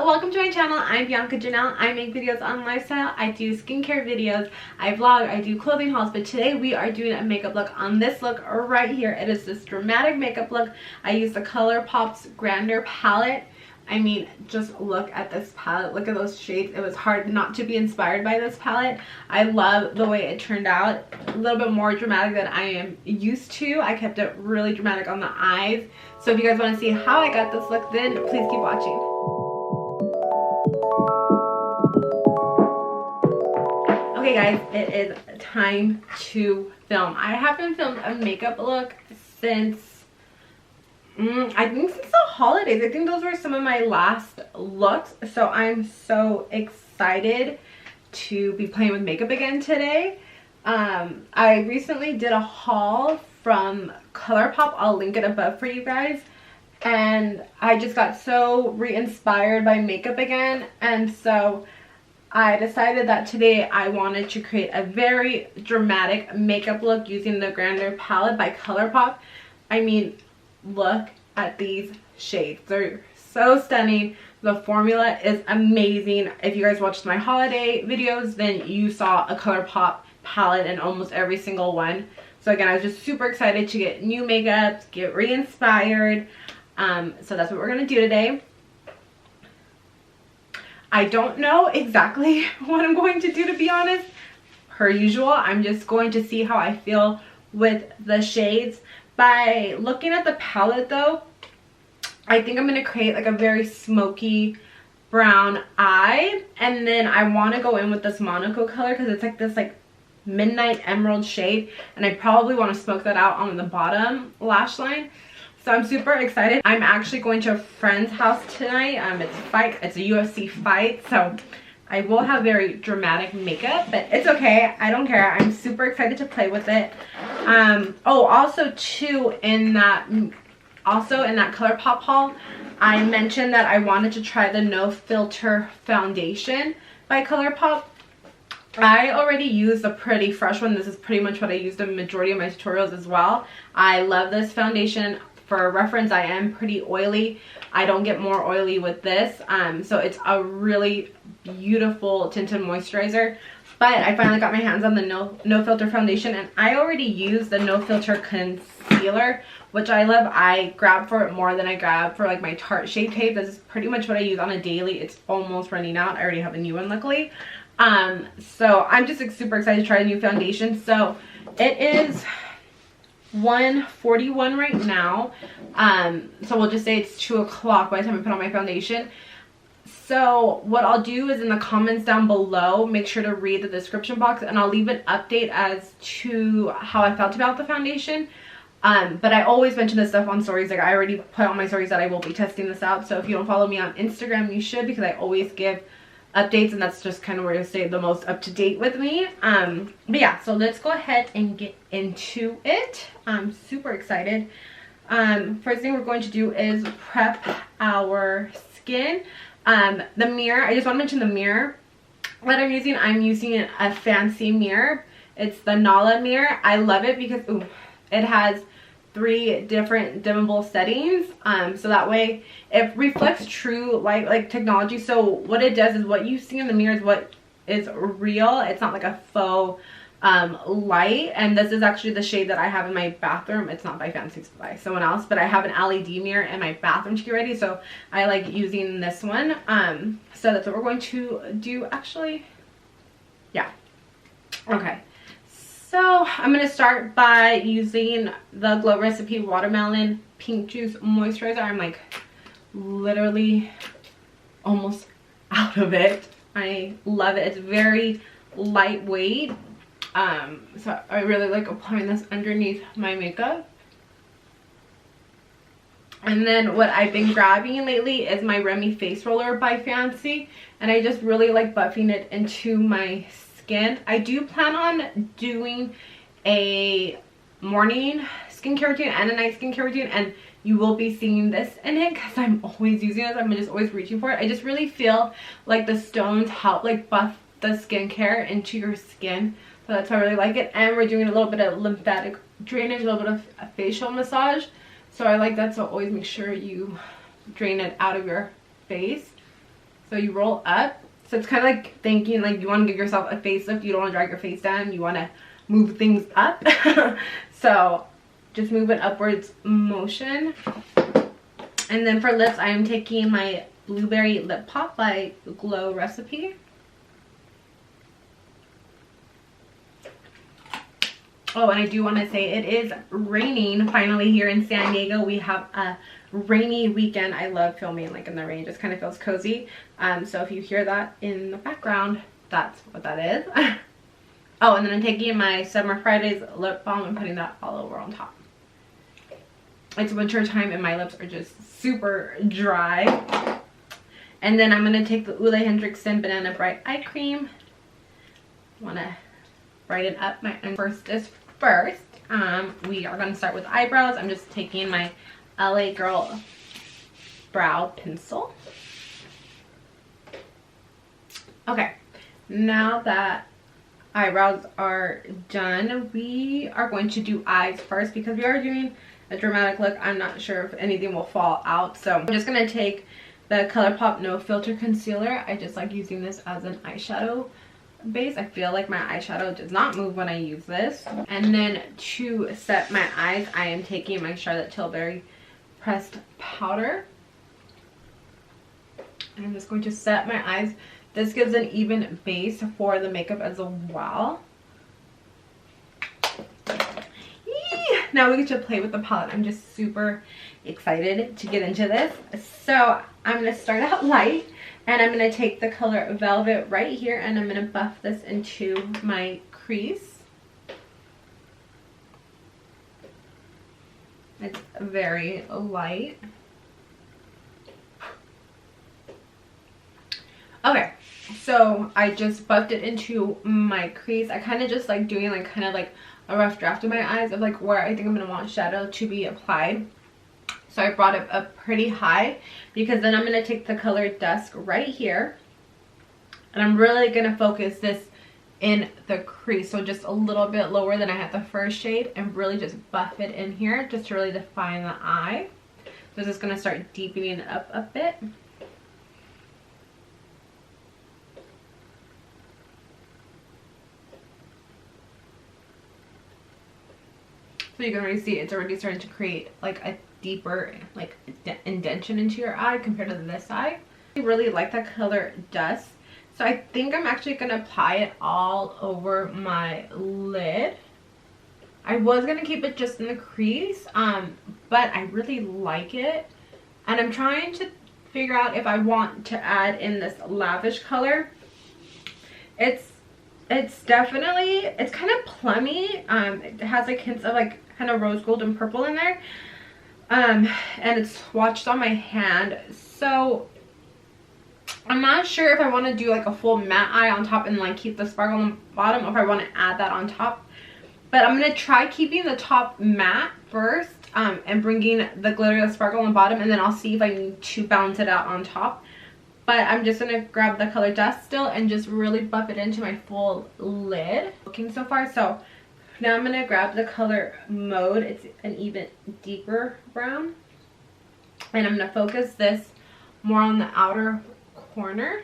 welcome to my channel. I'm Bianca Janel. I make videos on lifestyle. I do skincare videos, I vlog, I do clothing hauls, but today we are doing a makeup look on this look right here. It is this dramatic makeup look. I use the Colourpop's Grandeur palette. I mean, just look at this palette. Look at those shades. It was hard not to be inspired by this palette. I love the way it turned out. A little bit more dramatic than I am used to. I kept it really dramatic on the eyes. So if you guys want to see how I got this look, then please keep watching. Okay guys, it is time to film. I haven't filmed a makeup look since I think since the holidays. I think those were some of my last looks, so I'm so excited to be playing with makeup again today. I recently did a haul from Colourpop. I'll link it above for you guys, and I just got so re-inspired by makeup again, and so I decided that today I wanted to create a very dramatic makeup look using the Grandeur palette by Colourpop. I mean, look at these shades. They're so stunning. The formula is amazing. If you guys watched my holiday videos, then you saw a Colourpop palette in almost every single one. So again, I was just super excited to get new makeup, get re-inspired. So that's what we're gonna do today. I don't know exactly what I'm going to do, to be honest. Per usual, I'm just going to see how I feel with the shades. By looking at the palette though, I think I'm going to create like a very smoky brown eye, and then I want to go in with this Monaco color because it's like this like midnight emerald shade, and I probably want to smoke that out on the bottom lash line. So I'm super excited. I'm actually going to a friend's house tonight. It's a UFC fight, so I will have very dramatic makeup, but it's okay. I don't care. I'm super excited to play with it. Oh, also too, in that Colourpop haul, I mentioned that I wanted to try the No Filter foundation by Colourpop. I already used a pretty fresh one. This is pretty much what I used in the majority of my tutorials as well. I love this foundation. For reference, I am pretty oily. I don't get more oily with this. So it's a really beautiful tinted moisturizer. But I finally got my hands on the No Filter foundation, and I already used the No Filter concealer, which I love. I grab for it more than I grab for like my Tarte Shape Tape. This is pretty much what I use on a daily. It's almost running out. I already have a new one, luckily. So I'm just super excited to try a new foundation. So it is 1:41 right now. So we'll just say it's 2 o'clock by the time I put on my foundation. So what I'll do is in the comments down below, make sure to read the description box, and I'll leave an update as to how I felt about the foundation. But I always mention this stuff on stories. Like I already put on my stories that I will be testing this out. So if you don't follow me on Instagram, you should, because I always give updates, and that's just kind of where you'll stay the most up to date with me. But yeah, so let's go ahead and get into it. I'm super excited. First thing we're going to do is prep our skin. The mirror, I just want to mention the mirror that I'm using a fancy mirror. It's the Nala mirror. I love it because it has 3 different dimmable settings, so that way it reflects true light, like technology. So what it does is what you see in the mirror is what is real. It's not like a faux light, and this is actually the shade that I have in my bathroom. It's not by Fancy, it's by someone else, but I have an LED mirror in my bathroom to get ready, so I like using this one. So that's what we're going to do actually. Yeah, okay. So I'm going to start by using the Glow Recipe Watermelon Pink Juice Moisturizer. I'm like literally almost out of it. I love it. It's very lightweight. So I really like applying this underneath my makeup. And then what I've been grabbing lately is my Remy Face Roller by Fancy. And I just really like buffing it into my skin. I do plan on doing a morning skincare routine and a night skincare routine, and you will be seeing this in it because I'm always using it. I'm just always reaching for it. I just really feel like the stones help like buff the skincare into your skin. So that's why I really like it. And we're doing a little bit of lymphatic drainage, a little bit of a facial massage. So I like that. So always make sure you drain it out of your face. So you roll up. So it's kind of like thinking like you want to give yourself a facelift. You don't want to drag your face down. You want to move things up. So just move an upwards motion. And then for lips, I am taking my Blueberry Lip Pop by Glow Recipe. Oh, and I do want to say it is raining finally here in San Diego. We have a rainy weekend. I love filming like in the rain. It just kind of feels cozy. So if you hear that in the background, that's what that is. Oh, and then I'm taking my Summer Fridays lip balm and putting that all over on top. It's winter time and my lips are just super dry. And then I'm going to take the Ole Henriksen Banana Bright Eye Cream. Want to brighten up my first. We are going to start with eyebrows. I'm just taking my LA Girl brow pencil. Okay, now that eyebrows are done, we are going to do eyes first because we are doing a dramatic look. I'm not sure if anything will fall out, so I'm just going to take the Colourpop No Filter Concealer. I just like using this as an eyeshadow base. I feel like my eyeshadow does not move when I use this. And then to set my eyes, I am taking my Charlotte Tilbury pressed powder. I'm just going to set my eyes. This gives an even base for the makeup as well. Now we get to play with the palette. I'm just super excited to get into this. So I'm going to start out light. And I'm going to take the color Velvet right here and I'm going to buff this into my crease. It's very light. Okay, so I just buffed it into my crease. I kind of just like doing like kind of like a rough draft of my eyes of like where I think I'm going to want shadow to be applied. So I brought it up pretty high because then I'm going to take the color Dusk right here. And I'm really going to focus this in the crease. So just a little bit lower than I had the first shade and really just buff it in here just to really define the eye. So this is going to start deepening it up a bit. So you can already see it's already starting to create like a deeper like indentation into your eye compared to this eye. I really like that color Dust. So I think I'm actually going to apply it all over my lid. I was going to keep it just in the crease, but I really like it. And I'm trying to figure out if I want to add in this Lavish color. It's definitely, it's kind of plummy. It has like hints of like kind of rose gold and purple in there. And it's swatched on my hand. So I'm not sure if I want to do like a full matte eye on top and like keep the sparkle on the bottom, or if I want to add that on top. But I'm going to try keeping the top matte first, and bringing the glitter and sparkle on the bottom, and then I'll see if I need to balance it out on top. But I'm just going to grab the color Dust still and just really buff it into my full lid. Looking so far. So now I'm going to grab the color Maude. It's an even deeper brown. And I'm going to focus this more on the outer corner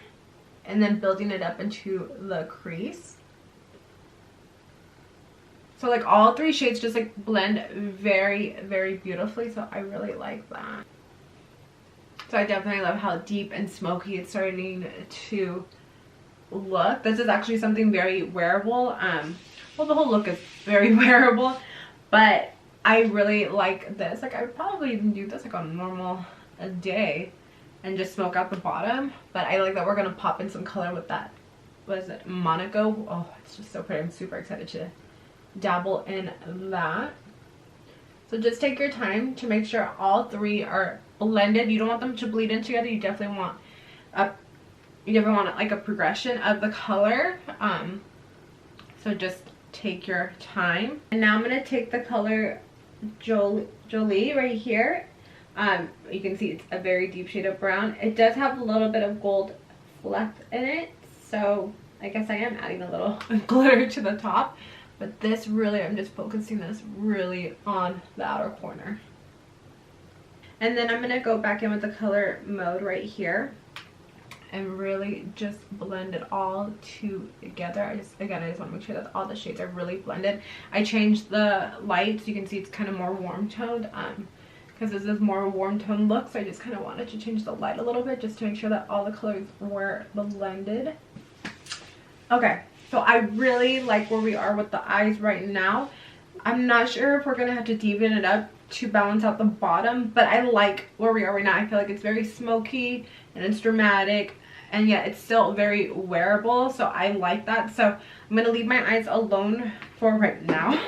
and then building it up into the crease. So like all three shades just like blend very, very beautifully. So I really like that. So I definitely love how deep and smoky it's starting to look. This is actually something very wearable. Well, the whole look is very wearable, but I really like this. Like I would probably even do this like on a normal day and just smoke out the bottom. But I like that we're gonna pop in some color with that. What is it? Monaco. Oh, it's just so pretty. I'm super excited to dabble in that. So just take your time to make sure all three are blended. You don't want them to bleed in together. You definitely want like a progression of the color. So just take your time. And now I'm gonna take the color Jolie right here. You can see it's a very deep shade of brown. It does have a little bit of gold fleck in it, so I guess I am adding a little glitter to the top. But this really, I'm just focusing this really on the outer corner. And then I'm going to go back in with the color Maude right here. and really just blend it all together. I just want to make sure that all the shades are really blended. I changed the light so you can see it's kind of more warm toned, because this is more warm tone look, so I just kind of wanted to change the light a little bit just to make sure that all the colors were blended. Okay, so I really like where we are with the eyes right now. I'm not sure if we're gonna have to deepen it up to balance out the bottom, but I like where we are right now. I feel like it's very smoky and it's dramatic, and yet it's still very wearable, so I like that. So I'm gonna leave my eyes alone for right now.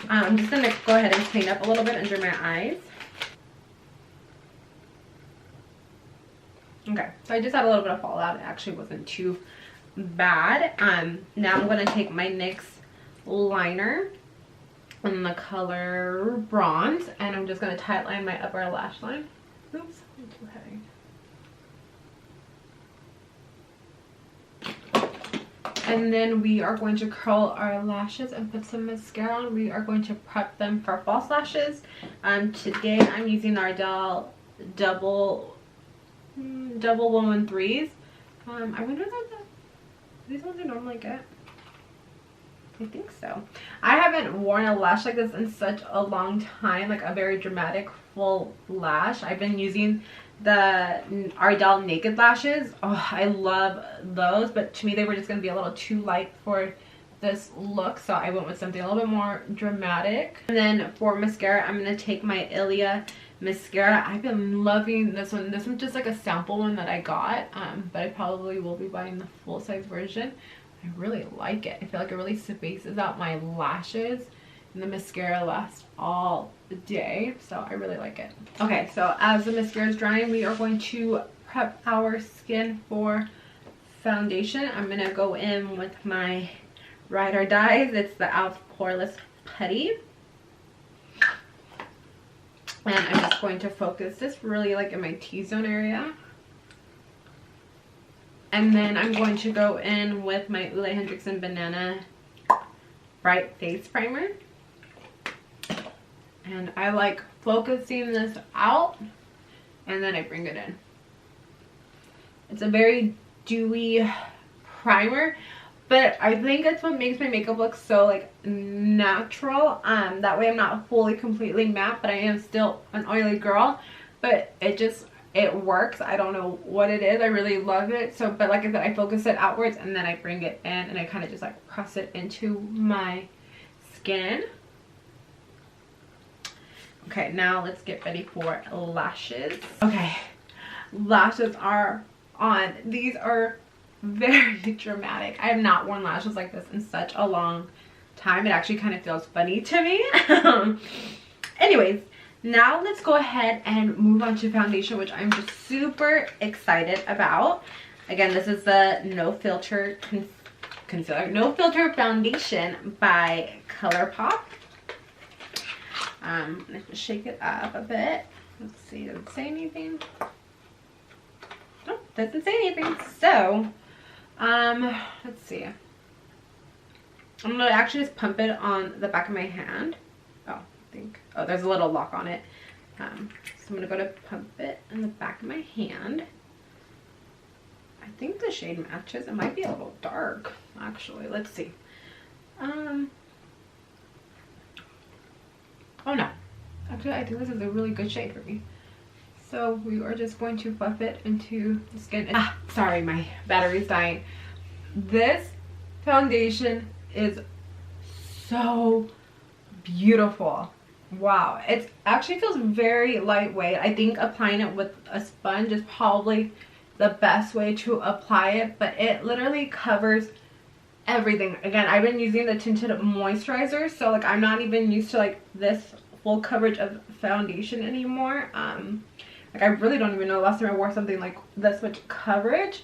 I'm just gonna go ahead and clean up a little bit under my eyes. Okay, so I just had a little bit of fallout. It actually wasn't too bad. Now I'm gonna take my NYX liner in the color bronze, and I'm just gonna tight line my upper lash line. Oops, I'm too heavy. And then we are going to curl our lashes and put some mascara on. We are going to prep them for false lashes. Today I'm using our Ardell double 113s. I wonder if these ones I normally get. I think so. I haven't worn a lash like this in such a long time, like a very dramatic full lash. I've been using the Ardell Naked Lashes. Oh, I love those, but to me they were just going to be a little too light for this look, so I went with something a little bit more dramatic. And then for mascara, I'm going to take my Ilia mascara. I've been loving this one. This one's just like a sample one that I got, but I probably will be buying the full size version. I really like it. I feel like it really spaces out my lashes, and the mascara lasts all day, so I really like it. Okay, so as the mascara is drying, we are going to prep our skin for foundation. I'm gonna go in with my Ride or Dies. It's the e.l.f. Poreless Putty, and I'm just going to focus this really like in my T-zone area. And then I'm going to go in with my Ole Hendrickson Banana Bright Face Primer. And I like focusing this out, and then I bring it in. It's a very dewy primer, but I think that's what makes my makeup look so like natural. That way I'm not fully completely matte, but I am still an oily girl. But it works. I don't know what it is. I really love it. So, but like I said, I focus it outwards, and then I bring it in, and I kind of just like press it into my skin. Okay, now let's get ready for lashes. Okay, lashes are on. These are very dramatic. I have not worn lashes like this in such a long time. It actually kind of feels funny to me. Anyways, now let's go ahead and move on to foundation, which I'm just super excited about. Again, this is the No Filter Concealer, No Filter Foundation by Colourpop. Let's shake it up a bit. Let's see, does it say anything? Nope, doesn't say anything. So, let's see. I'm gonna actually just pump it on the back of my hand. Oh, there's a little lock on it. So I'm gonna go to pump it in the back of my hand. I think the shade matches. It might be a little dark, actually. Let's see. Oh no, actually I think this is a really good shade for me. So we are just going to buff it into the skin. Sorry, my battery's dying. This foundation is so beautiful. Wow, it actually feels very lightweight. I think applying it with a sponge is probably the best way to apply it, but it literally covers everything. Again, I've been using the tinted moisturizer, so like I'm not even used to like this full coverage of foundation anymore. Like I really don't even know the last time I wore something like this much coverage,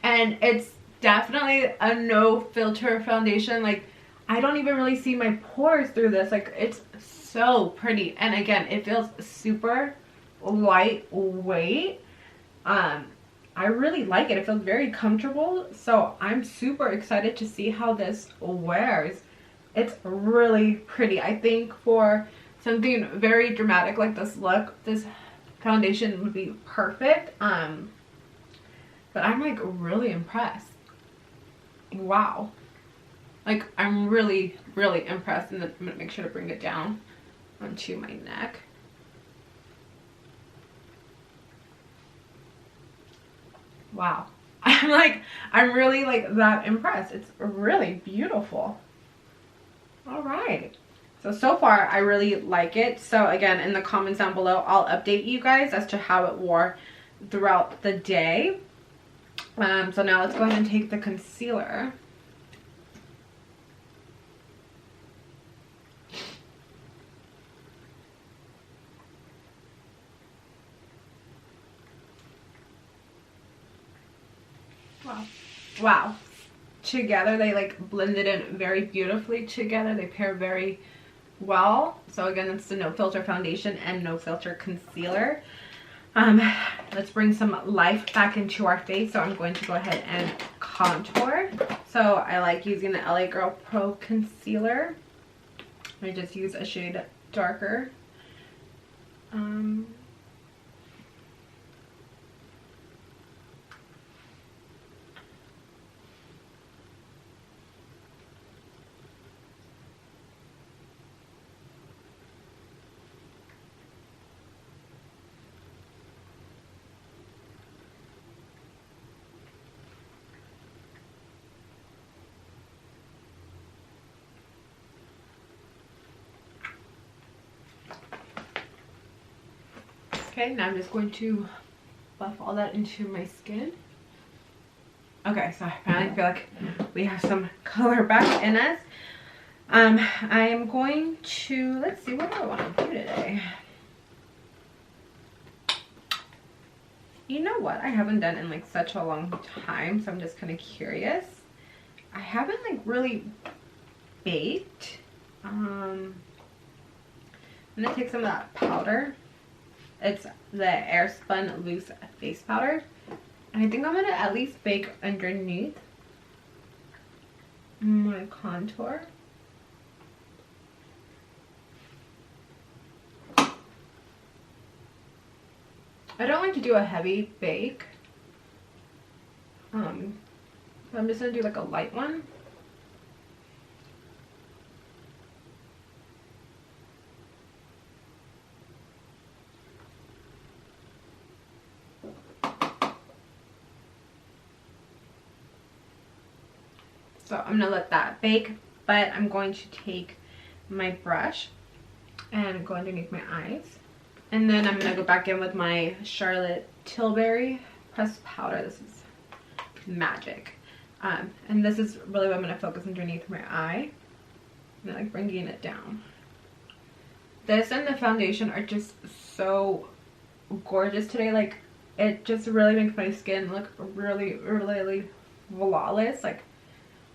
and it's definitely a no filter foundation. Like I don't even really see my pores through this. Like it's so pretty, and again it feels super lightweight. I really like it. It feels very comfortable, so I'm super excited to see how this wears. It's really pretty. I think for something very dramatic like this look, this foundation would be perfect. But I'm like really impressed. Wow. Like I'm really, really impressed. And then I'm gonna make sure to bring it down onto my neck. Wow. I'm really like that impressed. It's really beautiful. All right. So far I really like it. So again, in the comments down below, I'll update you guys as to how it wore throughout the day. So now let's go ahead and take the concealer. Wow. Wow. Together they like blended in very beautifully together. They pair very well. So again, it's the No Filter foundation and No Filter concealer. Let's bring some life back into our face. So I'm going to go ahead and contour. So I like using the LA Girl Pro concealer. I just use a shade darker. Okay, now I'm just going to buff all that into my skin. Okay, so I finally feel like we have some color back in us. I'm going to, let's see, what do I want to do today? You know what I haven't done in like such a long time, so I'm just kind of curious. I haven't like really baked. I'm gonna take some of that powder. It's the Airspun Loose Face Powder. And I think I'm gonna at least bake underneath my contour. I don't like to do a heavy bake. So I'm just gonna do like a light one. So I'm gonna let that bake, but I'm going to take my brush and go underneath my eyes. And then I'm gonna go back in with my Charlotte Tilbury pressed powder. This is magic. And this is really what I'm gonna focus underneath my eye. And like bringing it down. This and the foundation are just so gorgeous today. Like it just really makes my skin look really, really flawless. Like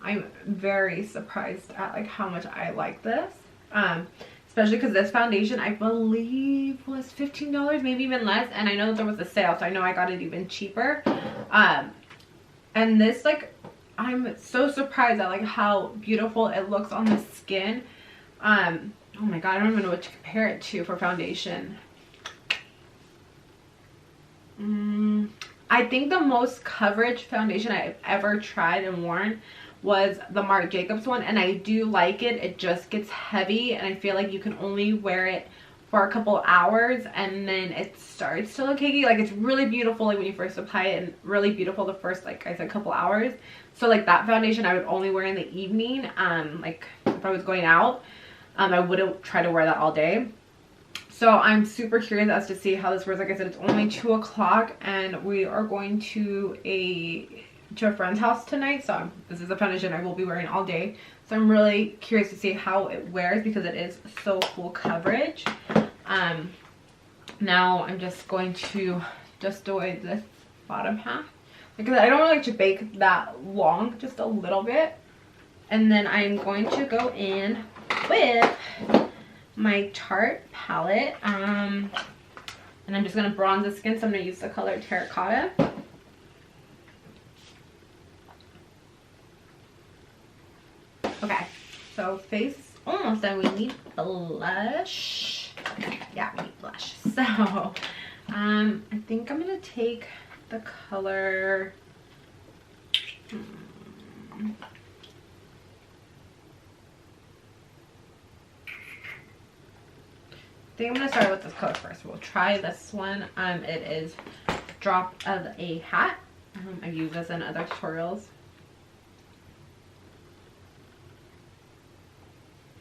I'm very surprised at like how much I like this. Especially because this foundation I believe was $15, maybe even less, and I know that there was a sale, so I know I got it even cheaper. And this, like, I'm so surprised at like how beautiful it looks on the skin. Oh my god, I don't even know what to compare it to for foundation. I think the most coverage foundation I've ever tried and worn was the Marc Jacobs one, and I do like it. It just gets heavy, and I feel like you can only wear it for a couple hours, and then it starts to look cakey. Like it's really beautiful like when you first apply it, and really beautiful the first, like I said, couple hours. So like that foundation I would only wear in the evening. Like if I was going out, I wouldn't try to wear that all day. So I'm super curious as to see how this works. Like I said, it's only 2 o'clock, and we are going to a friend's house tonight. So this is a foundation I will be wearing all day. So I'm really curious to see how it wears because it is so full coverage. Now I'm just going to just avoid this bottom half because I don't really like to bake that long, just a little bit. And then I'm going to go in with my Tarte palette, and I'm just going to bronze the skin, so I'm going to use the color Terracotta. Okay, so face almost done. We need blush. Yeah, we need blush. So I think I'm going to take the color, I think I'm gonna start with this color first. We'll try this one. It is Drop of a Hat. I've used this in other tutorials.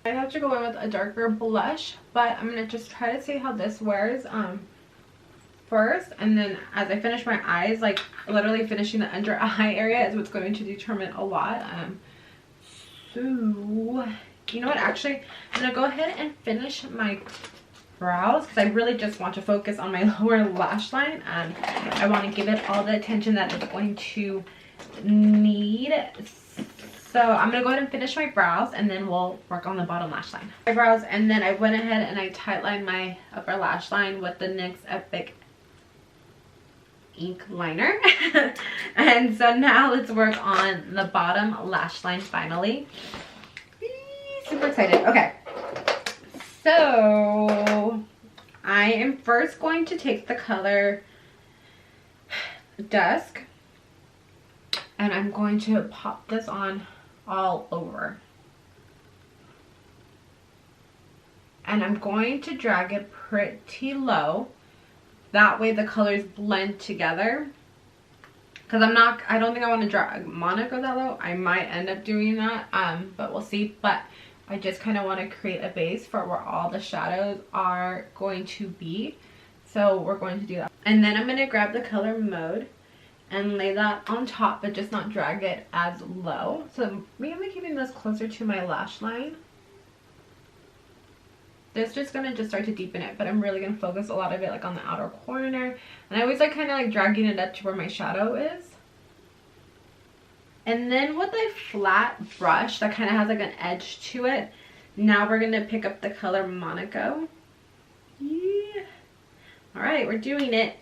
I have to go in with a darker blush, but I'm gonna just try to see how this wears first, and then as I finish my eyes, like literally finishing the under eye area is what's going to determine a lot. So you know what, actually I'm gonna go ahead and finish my brows because I really just want to focus on my lower lash line. I want to give it all the attention that it's going to need. So I'm gonna go ahead and finish my brows, and then we'll work on the bottom lash line. My brows, and then I went ahead and I tightlined my upper lash line with the NYX Epic ink liner. And so now let's work on the bottom lash line finally. Super excited. Okay, so I am first going to take the color Dusk, and I'm going to pop this on all over, and I'm going to drag it pretty low. That way the colors blend together, because I don't think I want to drag Monaco that low. I might end up doing that, but we'll see. But I just kind of want to create a base for where all the shadows are going to be. So we're going to do that. And then I'm going to grab the color Mode and lay that on top, but just not drag it as low. So maybe keeping this closer to my lash line. This just gonna just start to deepen it, but I'm really gonna focus a lot of it like on the outer corner. And I always like kind of like dragging it up to where my shadow is. And then with a flat brush that kind of has like an edge to it, now we're gonna pick up the color Monaco. Yeah. All right, we're doing it.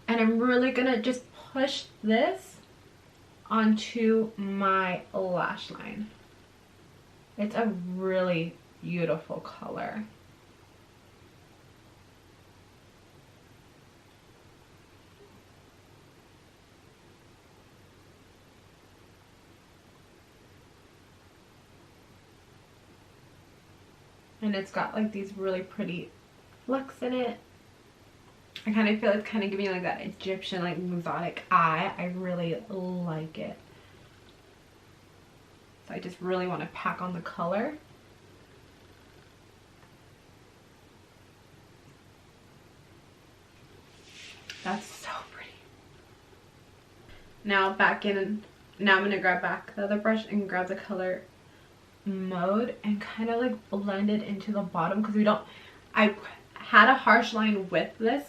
And I'm really gonna just push this onto my lash line. It's a really beautiful color. And it's got like these really pretty flecks in it. I kind of feel it's kind of giving like that Egyptian like exotic eye. I really like it. So I just really want to pack on the color. That's so pretty. Now back in, now I'm going to grab back the other brush and grab the color Mode and kind of like blend it into the bottom, because I had a harsh line with this,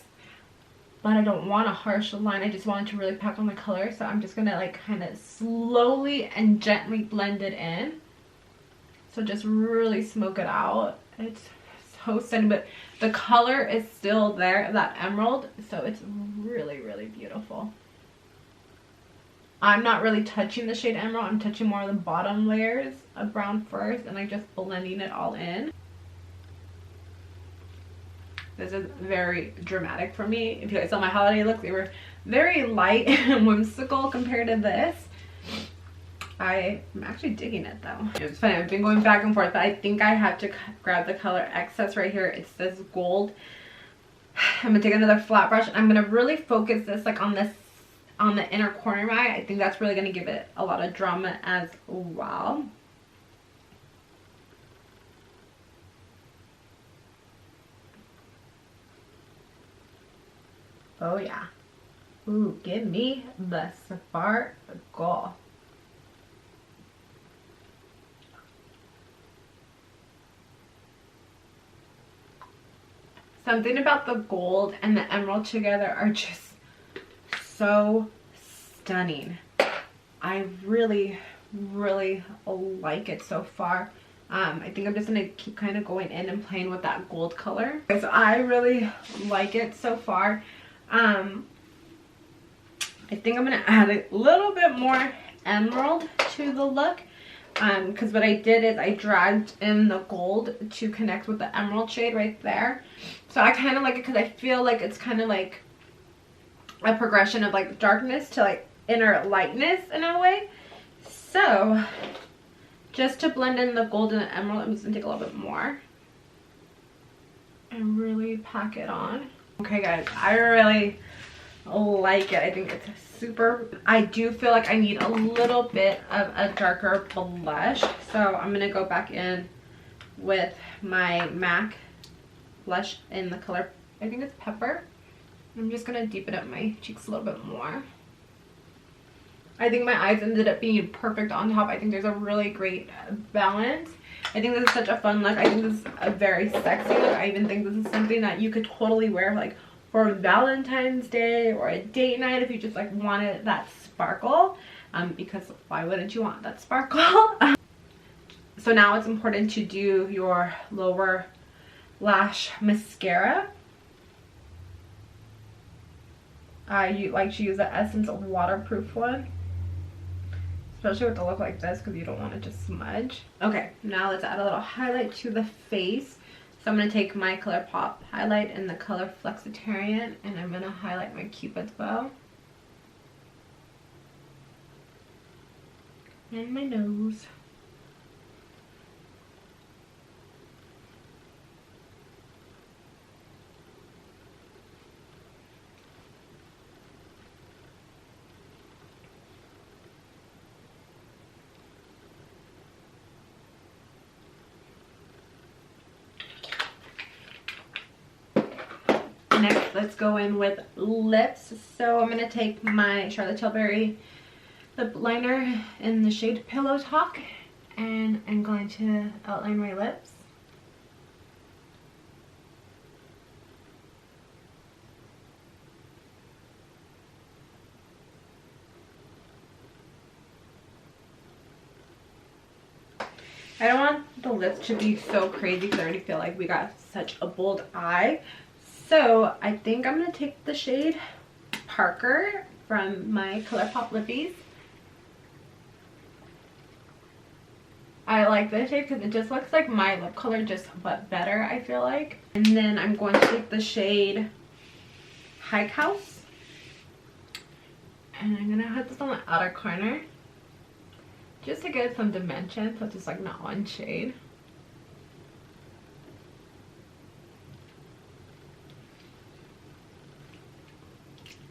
but I don't want a harsh line. I just wanted to really pack on the color. So I'm just going to like kind of slowly and gently blend it in. So just really smoke it out. It's so stunning, but the color is still there, that emerald, so it's really, really beautiful. I'm not really touching the shade Emerald. I'm touching more of the bottom layers of brown first, and I'm just blending it all in. This is very dramatic for me. If you guys saw my holiday looks, they were very light and whimsical compared to this. I'm actually digging it though. It's funny, I've been going back and forth, but I think I have to grab the color Excess right here. It's this gold. I'm gonna take another flat brush, and I'm gonna really focus this like on the inner corner of my eye. I think that's really gonna give it a lot of drama as well. Oh yeah. Ooh, give me the sparkle. Something about the gold and the emerald together are just so stunning. I really, really like it so far. I think I'm just going to keep kind of going in and playing with that gold color. So I really like it so far. I think I'm going to add a little bit more emerald to the look. Because what I did is I dragged in the gold to connect with the emerald shade right there. So I kind of like it because I feel like it's kind of like a progression of like darkness to like inner lightness in a way. So just to blend in the gold and the emerald, I'm just gonna take a little bit more and really pack it on. Okay guys, I really like it. I think it's super. I do feel like I need a little bit of a darker blush, so I'm gonna go back in with my MAC blush in the color, I think it's Pepper. I'm just gonna deepen up my cheeks a little bit more. I think my eyes ended up being perfect on top. I think there's a really great balance. I think this is such a fun look. I think this is a very sexy look. I even think this is something that you could totally wear like for Valentine's Day or a date night if you just like wanted that sparkle. Because why wouldn't you want that sparkle? So now it's important to do your lower lash mascara. I like to use the Essence waterproof one, especially with a look like this because you don't want it to smudge. Okay, now let's add a little highlight to the face. So I'm going to take my Colourpop highlight in the color Flexitarian, and I'm going to highlight my Cupid's bow and my nose. Next, let's go in with lips. So I'm going to take my Charlotte Tilbury lip liner in the shade Pillow Talk, and I'm going to outline my lips. I don't want the lips to be so crazy because I already feel like we got such a bold eye. So I think I'm going to take the shade Parker from my Colourpop Lippies. I like this shade because it just looks like my lip color, just but better, I feel like. And then I'm going to take the shade Hike House. And I'm going to put this on the outer corner just to get some dimension, so it's just like not one shade.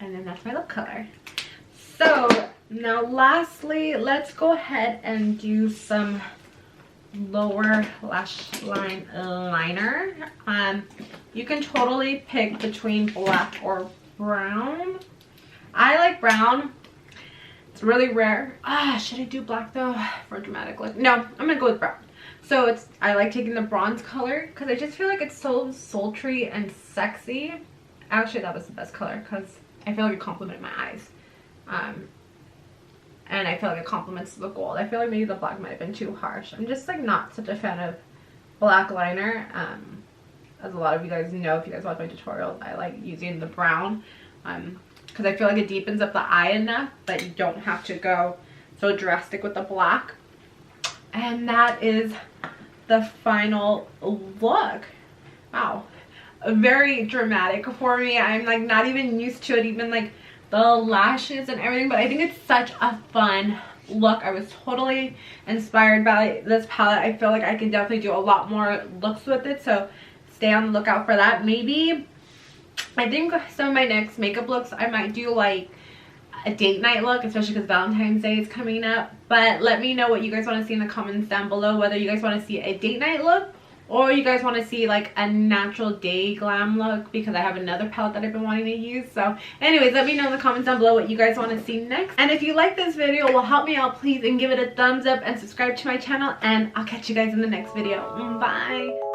And then that's my lip color. So now lastly, let's go ahead and do some lower lash line liner. You can totally pick between black or brown. I like brown. It's really rare. Should I do black though for a dramatic look? No, I'm gonna go with brown. So I like taking the bronze color because I just feel like it's so sultry and sexy. Actually, that was the best color because I feel like it complemented my eyes. And I feel like it complements the gold. I feel like maybe the black might have been too harsh. I'm just like not such a fan of black liner. As a lot of you guys know, if you guys watch my tutorials, I like using the brown. Because I feel like it deepens up the eye enough, but you don't have to go so drastic with the black. And that is the final look. Wow. Very dramatic for me. I'm like not even used to it, even like the lashes and everything, but I think it's such a fun look. I was totally inspired by this palette. I feel like I can definitely do a lot more looks with it, so stay on the lookout for that. Maybe I think some of my next makeup looks I might do like a date night look, especially because Valentine's Day is coming up. But let me know what you guys want to see in the comments down below, whether you guys want to see a date night look or you guys want to see like a natural day glam look, because I have another palette that I've been wanting to use. So anyways, let me know in the comments down below what you guys want to see next. And if you like this video, well, help me out please and give it a thumbs up and subscribe to my channel, and I'll catch you guys in the next video. Bye.